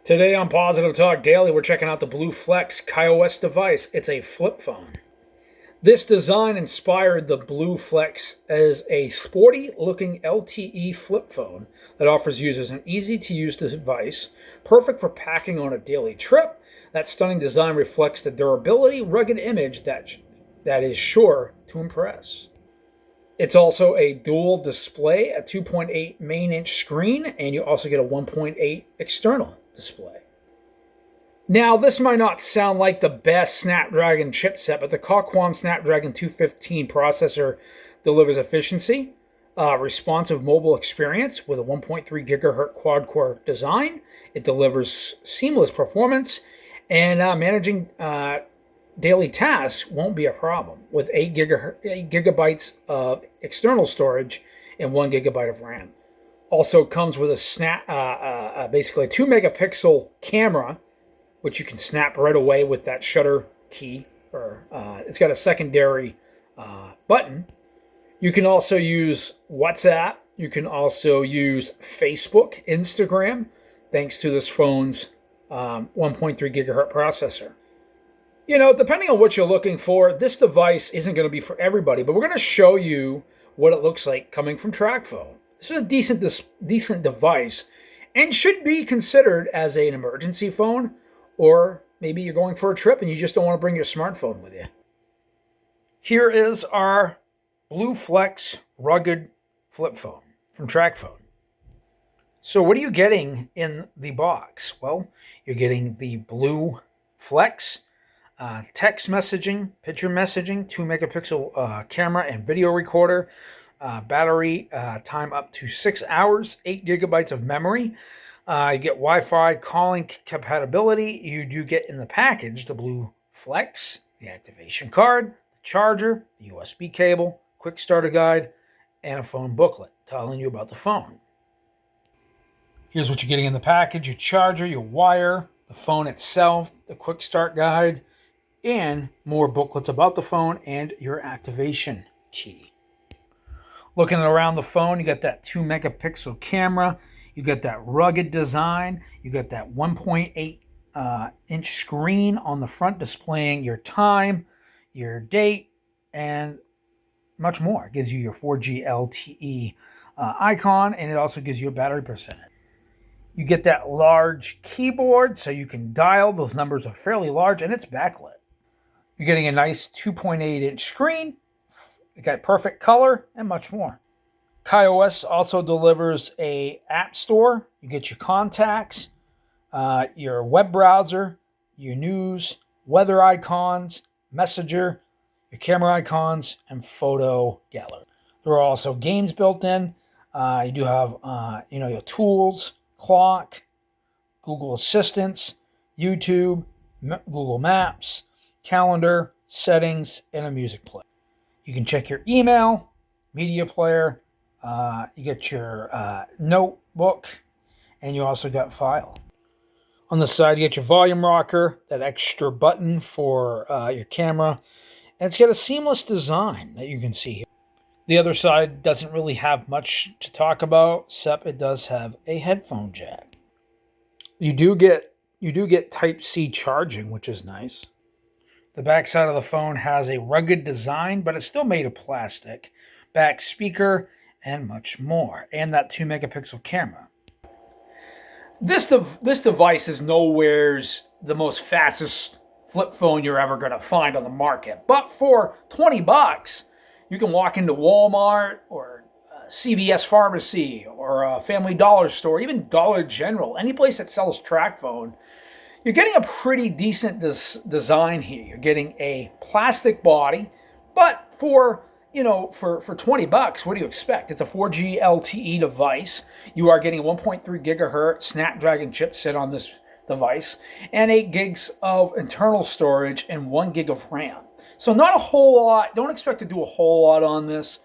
Today on Positive Talk Daily, we're checking out the BLU Flex iOS device. It's a flip phone. This design inspired the BLU Flex as a sporty-looking LTE flip phone that offers users an easy-to-use device, perfect for packing on a daily trip. That stunning design reflects the durability, rugged image that is sure to impress. It's also a dual display, a 2.8 main-inch screen, and you also get a 1.8 external display. Now, this might not sound like the best Snapdragon chipset, but the Qualcomm Snapdragon 215 processor delivers efficiency, responsive mobile experience with a 1.3 gigahertz quad-core design. It delivers seamless performance, and managing daily tasks won't be a problem with 8 gigabytes of external storage and 1 gigabyte of RAM. Also comes with a basically a 2 megapixel camera, which you can snap right away with that shutter key, or it's got a secondary button. You can also use WhatsApp. You can also use Facebook, Instagram, thanks to this phone's 1.3 gigahertz processor. You know, depending on what you're looking for, this device isn't going to be for everybody, but we're going to show you what it looks like coming from TRACFONE. This is a decent device and should be considered as an emergency phone, or maybe you're going for a trip and you just don't want to bring your smartphone with you. Here is our BLU Flex rugged flip phone from TRACFONE. So what are you getting in the box? Well, you're getting the BLU Flex text messaging, picture messaging, 2 megapixel camera and video recorder, battery time up to 6 hours, 8 gigabytes of memory. You get Wi-Fi calling compatibility. You do get in the package the BLU Flex, the activation card, the charger, the USB cable, quick starter guide, and a phone booklet telling you about the phone. Here's what you're getting in the package: your charger, your wire, the phone itself, the quick start guide, and more booklets about the phone and your activation key. Looking around the phone, you got that 2 megapixel camera, you got that rugged design, you got that 1.8 inch screen on the front displaying your time, your date, and much more. It gives you your 4G LTE icon, and it also gives you a battery percentage. You get that large keyboard so you can dial. Those numbers are fairly large, and it's backlit. You're getting a nice 2.8 inch screen. You got perfect color and much more. iOS also delivers a app store. You get your contacts, your web browser, your news, weather icons, messenger, your camera icons, and photo gallery. There are also games built in. You do have your tools, clock, Google Assistants, YouTube, Google Maps, calendar, settings, and a music player. You can check your email, media player, you get your notebook, and you also got file. On the side, you get your volume rocker, that extra button for your camera, and it's got a seamless design that you can see here. The other side doesn't really have much to talk about, except it does have a headphone jack. You do get Type-C charging, which is nice. The back side of the phone has a rugged design, but it's still made of plastic. Back speaker, and much more. And that 2 megapixel camera. This device is nowhere's the most fastest flip phone you're ever going to find on the market. But for $20, you can walk into Walmart or CVS Pharmacy or a Family Dollar store, even Dollar General, any place that sells TRACFONE. You're getting a pretty decent design here. You're getting a plastic body, but for $20, what do you expect? It's a 4G LTE device. You are getting a 1.3 gigahertz Snapdragon chipset on this device, and 8 gigs of internal storage and 1 gig of RAM. So not a whole lot. Don't expect to do a whole lot on this.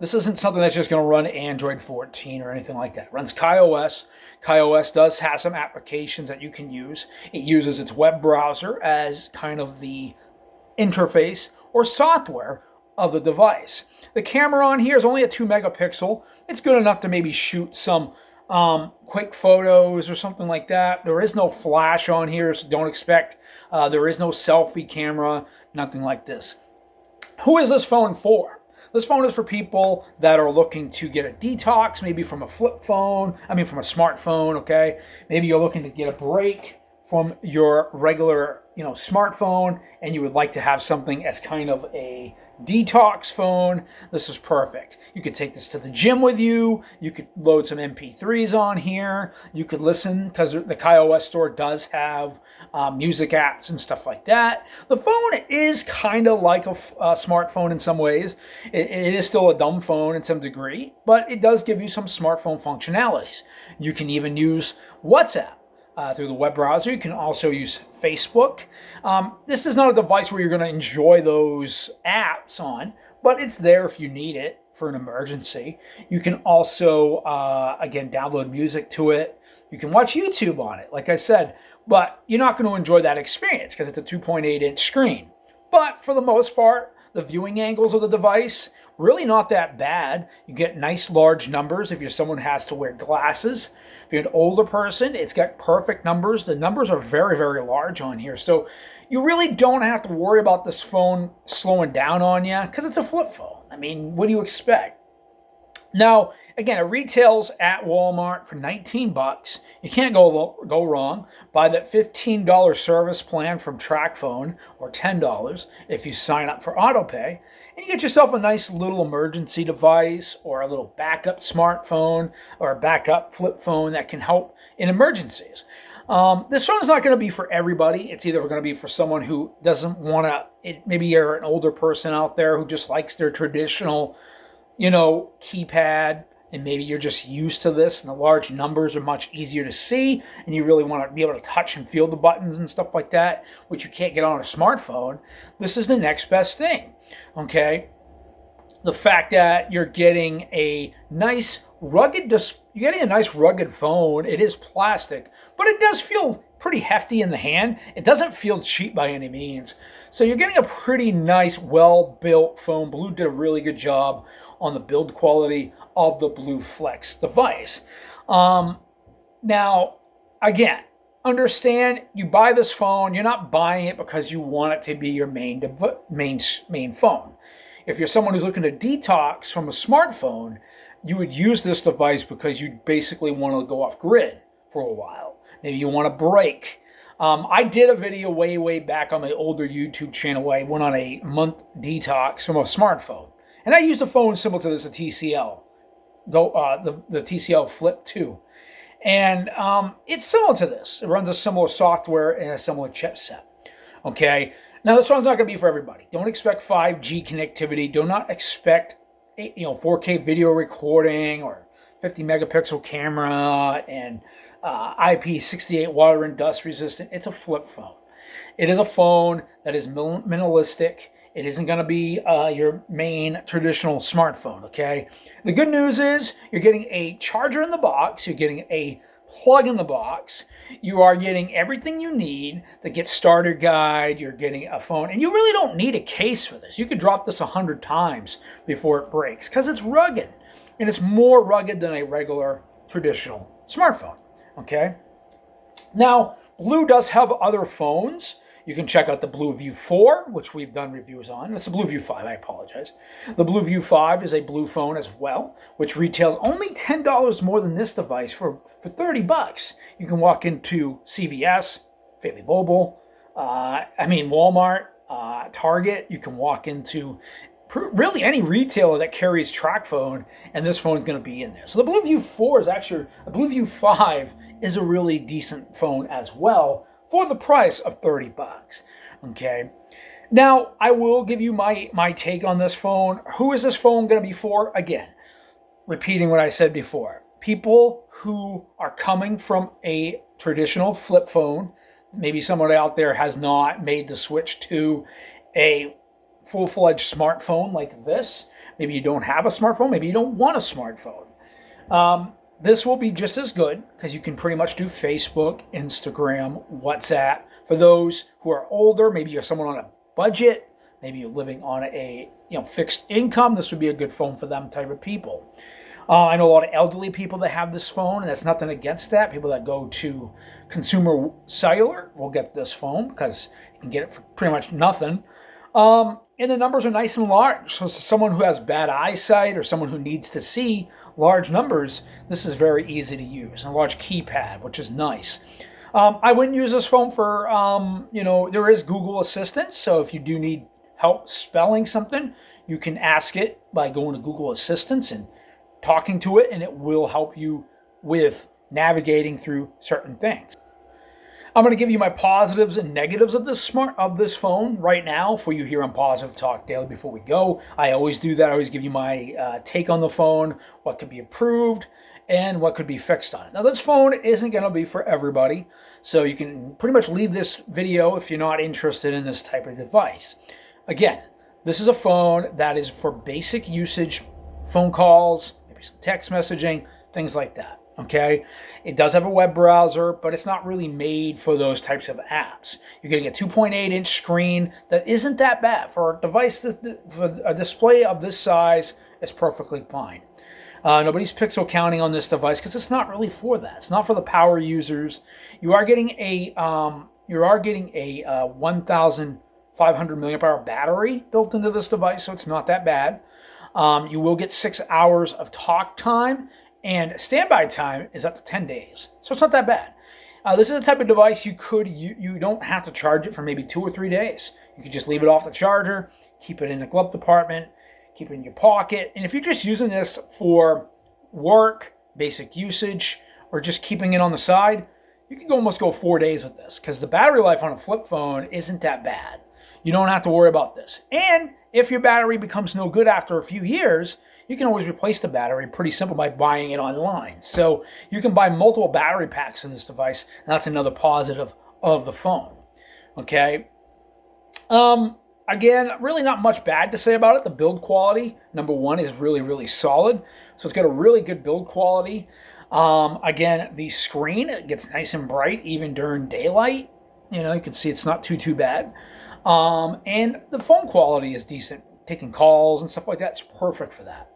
This isn't something that's just going to run Android 14 or anything like that. It runs iOS. iOS does have some applications that you can use. It uses its web browser as kind of the interface or software of the device. The camera on here is only a 2 megapixel. It's good enough to maybe shoot some quick photos or something like that. There is no flash on here, so don't expect. There is no selfie camera, nothing like this. Who is this phone for? This phone is for people that are looking to get a detox, maybe from a flip phone, from a smartphone, okay? Maybe you're looking to get a break from your regular, smartphone, and you would like to have something as kind of a detox phone. This is perfect. You could take this to the gym with you. You could load some MP3s on here. You could listen, because the KaiOS store does have music apps and stuff like that. The phone is kind of like a smartphone in some ways. It is still a dumb phone in some degree, but it does give you some smartphone functionalities. You can even use WhatsApp through the web browser. You can also use Facebook. This is not a device where you're going to enjoy those apps on, but it's there if you need it for an emergency. You can also, again, download music to it. You can watch YouTube on it, like I said, but you're not going to enjoy that experience because it's a 2.8-inch screen. But for the most part, the viewing angles of the device, really not that bad. You get nice large numbers if you're someone who has to wear glasses. If you're an older person, it's got perfect numbers. The numbers are very, very large on here. So you really don't have to worry about this phone slowing down on you because it's a flip phone. What do you expect? Now, again, it retails at Walmart for 19 bucks. You can't go wrong. Buy that $15 service plan from TRACFONE, or $10 if you sign up for autopay. And you get yourself a nice little emergency device, or a little backup smartphone, or a backup flip phone that can help in emergencies. This phone is not going to be for everybody. It's either going to be for someone who doesn't want to, maybe you're an older person out there who just likes their traditional, keypad, and maybe you're just used to this and the large numbers are much easier to see, and you really want to be able to touch and feel the buttons and stuff like that, which you can't get on a smartphone. This is the next best thing, okay? The fact that you're getting a nice rugged phone. It is plastic, but it does feel pretty hefty in the hand. It doesn't feel cheap by any means. So you're getting a pretty nice, well-built phone. BLU did a really good job on the build quality of the BLU Flex device. Now, again, understand, you buy this phone, you're not buying it because you want it to be your main phone. If you're someone who's looking to detox from a smartphone, you would use this device because you basically want to go off grid for a while. Maybe you want a break. I did a video way back on my older YouTube channel where I went on a month detox from a smartphone. And I used a phone similar to this, a TCL, the TCL Flip 2. And it's similar to this. It runs a similar software and a similar chipset. Okay? Now, this phone's not going to be for everybody. Don't expect 5G connectivity. Do not expect 4K video recording or 50 megapixel camera and IP68 water and dust resistant. It's a flip phone. It is a phone that is minimalistic. It isn't going to be your main traditional smartphone, okay? The good news is you're getting a charger in the box. You're getting a plug in the box. You are getting everything you need, the get starter guide. You're getting a phone. And you really don't need a case for this. You could drop this 100 times before it breaks because it's rugged. And it's more rugged than a regular traditional smartphone, okay? Now, BLU does have other phones. You can check out the BLU 4, which we've done reviews on. It's a BLU 5, I apologize. The BLU 5 is a BLU phone as well, which retails only $10 more than this device for 30 bucks. You can walk into CVS, Family Mobile, Walmart, Target. You can walk into really any retailer that carries TRACFONE, and this phone is going to be in there. So the BLU 4 is actually, the BLU 5 is a really decent phone as well, for the price of 30 bucks, okay? Now, I will give you my take on this phone. Who is this phone going to be for? Again, repeating what I said before. People who are coming from a traditional flip phone. Maybe someone out there has not made the switch to a full-fledged smartphone like this. Maybe you don't have a smartphone. Maybe you don't want a smartphone. This will be just as good because you can pretty much do Facebook, Instagram, WhatsApp. For those who are older, maybe you're someone on a budget, maybe you're living on a fixed income, this would be a good phone for them type of people. I know a lot of elderly people that have this phone, and that's nothing against that. People that go to consumer cellular will get this phone because you can get it for pretty much nothing. And the numbers are nice and large. So someone who has bad eyesight or someone who needs to see large numbers, this is very easy to use. And a large keypad, which is nice. I wouldn't use this phone for, there is Google Assistant. So if you do need help spelling something, you can ask it by going to Google Assistance and talking to it, and it will help you with navigating through certain things. I'm going to give you my positives and negatives of this phone right now for you here on Positive Talk Daily before we go. I always do that. I always give you my take on the phone, what could be improved, and what could be fixed on it. Now, this phone isn't going to be for everybody, so you can pretty much leave this video if you're not interested in this type of device. Again, this is a phone that is for basic usage, phone calls, maybe some text messaging, things like that. Okay, it does have a web browser, but it's not really made for those types of apps. You're getting a 2.8-inch screen that isn't that bad for a device for a display of this size. Is perfectly fine. Nobody's pixel counting on this device because it's not really for that. It's not for the power users. You are getting a 1,500 milliamp hour battery built into this device, so it's not that bad. You will get 6 hours of talk time. And standby time is up to 10 days. So it's not that bad. This is the type of device you don't have to charge it for maybe 2 or 3 days. You could just leave it off the charger, keep it in the glove compartment, keep it in your pocket. And if you're just using this for work, basic usage, or just keeping it on the side, you can almost go 4 days with this because the battery life on a flip phone isn't that bad. You don't have to worry about this. And if your battery becomes no good after a few years, you can always replace the battery pretty simple by buying it online. So you can buy multiple battery packs in this device, and that's another positive of the phone. Okay. Again, really not much bad to say about it. The build quality, number one, is really, really solid. So it's got a really good build quality. Again, the screen, it gets nice and bright even during daylight. You can see it's not too bad. And the phone quality is decent. Taking calls and stuff like that, it's perfect for that.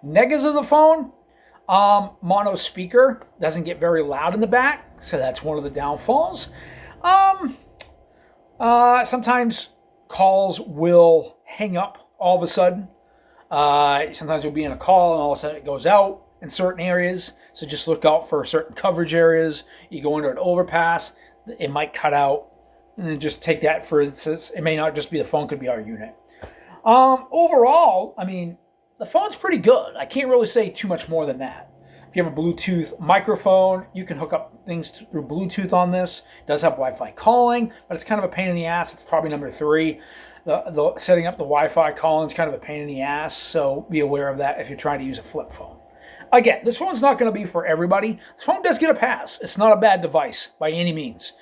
Negatives of the phone, mono speaker doesn't get very loud in the back, so that's one of the downfalls. Sometimes calls will hang up all of a sudden. Sometimes you'll be in a call and all of a sudden it goes out in certain areas, so just look out for certain coverage areas. You go under an overpass, it might cut out, and then just take that for instance. It may not just be the phone, could be our unit. Overall, I mean, the phone's pretty good. I can't really say too much more than that. If you have a Bluetooth microphone, you can hook up things through Bluetooth on this. It does have Wi-Fi calling, but it's kind of a pain in the ass. It's probably number 3. The setting up the Wi-Fi calling is kind of a pain in the ass, so be aware of that if you're trying to use a flip phone. Again, this phone's not going to be for everybody. This phone does get a pass. It's not a bad device by any means.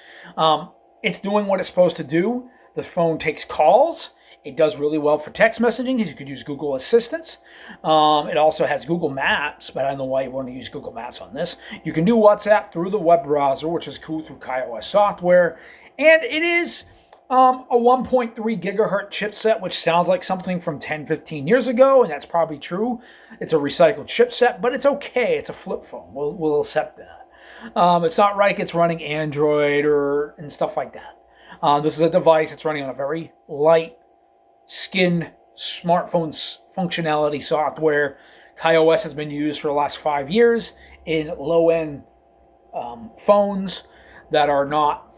It's doing what it's supposed to do. The phone takes calls. It does really well for text messaging because you could use Google Assistance. It also has Google Maps, but I don't know why you want to use Google Maps on this. You can do WhatsApp through the web browser, which is cool through iOS software. And it is a 1.3 gigahertz chipset, which sounds like something from 10, 15 years ago, and that's probably true. It's a recycled chipset, but it's okay. It's a flip phone. We'll accept that. It's not like it's running Android and stuff like that. This is a device that's running on a very light skin smartphone functionality software. iOS has been used for the last 5 years in low-end phones that are not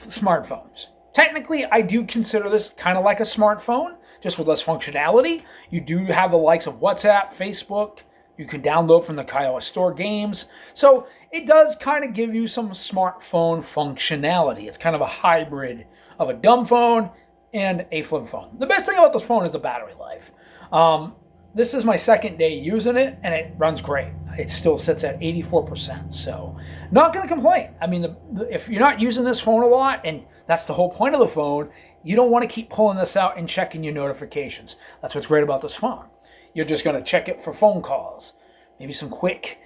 smartphones. Technically, I do consider this kind of like a smartphone, just with less functionality. You do have the likes of WhatsApp, Facebook. You can download from the iOS store games. So it does kind of give you some smartphone functionality. It's kind of a hybrid of a dumb phone and a flip phone. The best thing about this phone is the battery life. This is my second day using it, and it runs great. It still sits at 84%, so not going to complain. I mean, if you're not using this phone a lot, and that's the whole point of the phone, you don't want to keep pulling this out and checking your notifications. That's what's great about this phone. You're just going to check it for phone calls, maybe some quick,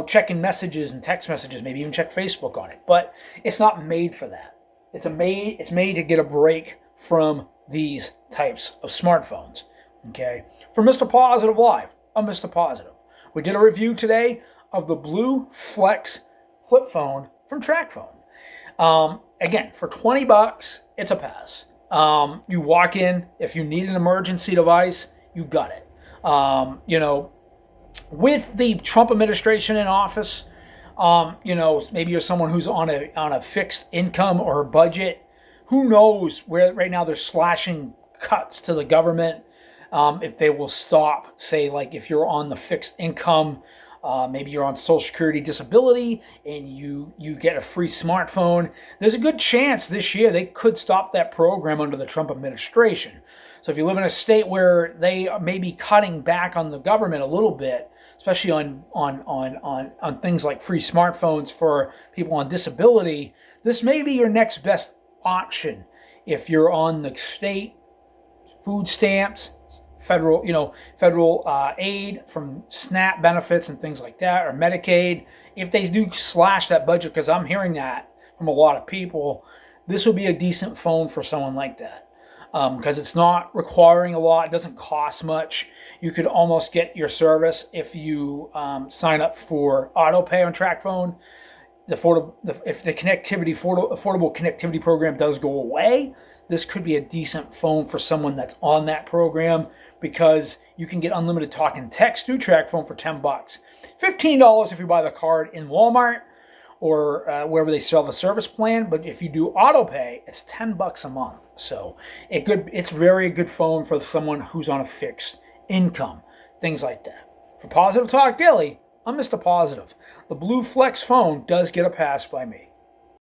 checking messages and text messages, maybe even check Facebook on it. But it's not made for that. It's made to get a break from these types of smartphones. Okay, for Mr. Positive Live, I'm Mr. Positive. We did a review today of the BLU Flex flip phone from TRACFONE. Again, for 20 bucks, it's a pass. You walk in, if you need an emergency device, you got it. You know, with the Trump administration in office, you know, maybe you're someone who's on a fixed income or a budget. Who knows where right now they're slashing cuts to the government. If they will stop, say, like if you're on the fixed income, maybe you're on Social Security disability and you get a free smartphone, there's a good chance this year they could stop that program under the Trump administration. So if you live in a state where they may be cutting back on the government a little bit, especially on things like free smartphones for people on disability, this may be your next best option if you're on the state food stamps, federal aid from SNAP benefits and things like that, or Medicaid. If they do slash that budget, because I'm hearing that from a lot of people, this would be a decent phone for someone like that. Because it's not requiring a lot, it doesn't cost much. You could almost get your service if you sign up for auto pay on TRACFONE. If the affordable connectivity program does go away, this could be a decent phone for someone that's on that program, because you can get unlimited talk and text through TRACFONE for 10 bucks. $15 if you buy the card in Walmart or wherever they sell the service plan. But if you do auto pay, it's 10 bucks a month. So it's very good phone for someone who's on a fixed income, things like that. For Positive Talk Daily, I'm Mr. Positive. The BLU Flex phone does get a pass by me.